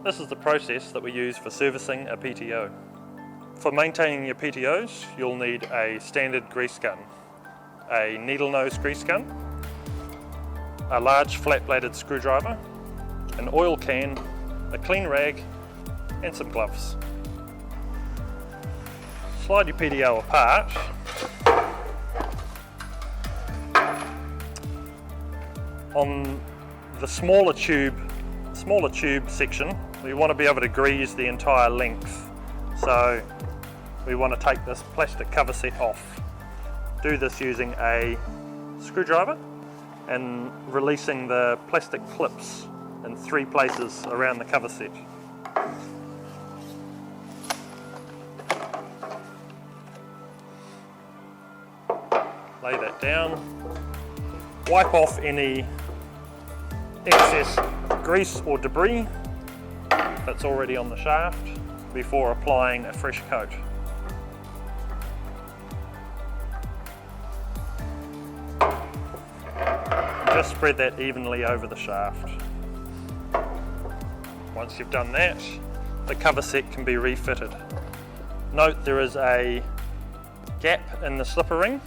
This is the process that we use for servicing a PTO. For maintaining your PTOs, you'll need a standard grease gun, a needle nose grease gun, a large flat-bladed screwdriver, an oil can, a clean rag, and some gloves. Slide your PTO apart. On the smaller tube section, we want to be able to grease the entire length. So we want to take this plastic cover set off. Do this using a screwdriver and releasing the plastic clips in 3 places around the cover set. Lay that down. Wipe off any excess grease or debris that's already on the shaft before applying a fresh coat. Just spread that evenly over the shaft. Once you've done that, the cover set can be refitted. Note there is a gap in the slipper ring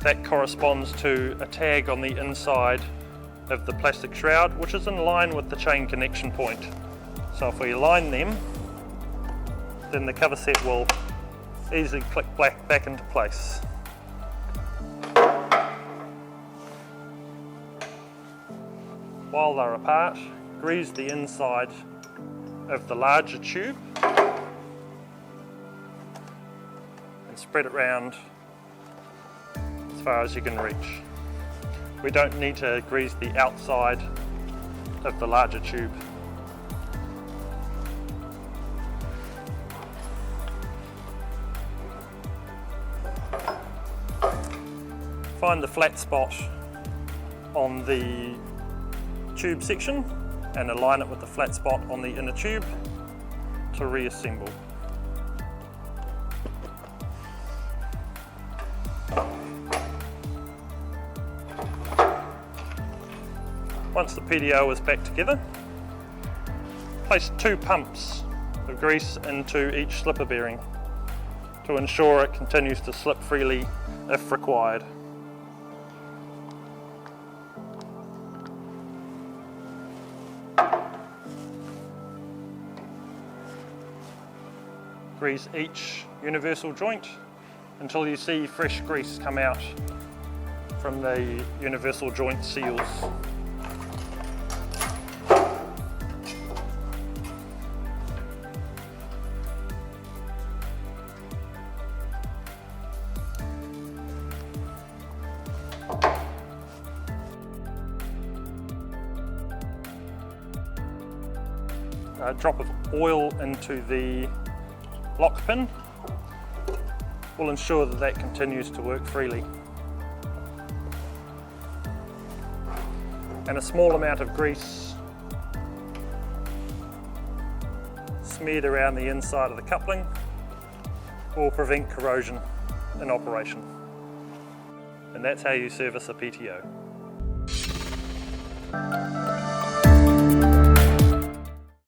that corresponds to a tag on the inside of the plastic shroud, which is in line with the chain connection point. So if we align them, then the cover set will easily click back into place. While they're apart, grease the inside of the larger tube and spread it round as far as you can reach. We don't need to grease the outside of the larger tube. Find the flat spot on the tube section and align it with the flat spot on the inner tube to reassemble. Once the PTO is back together, place 2 pumps of grease into each slipper bearing to ensure it continues to slip freely if required. Grease each universal joint until you see fresh grease come out from the universal joint seals. A drop of oil into the lock pin will ensure that that continues to work freely. And a small amount of grease smeared around the inside of the coupling will prevent corrosion in operation. And that's how you service a PTO.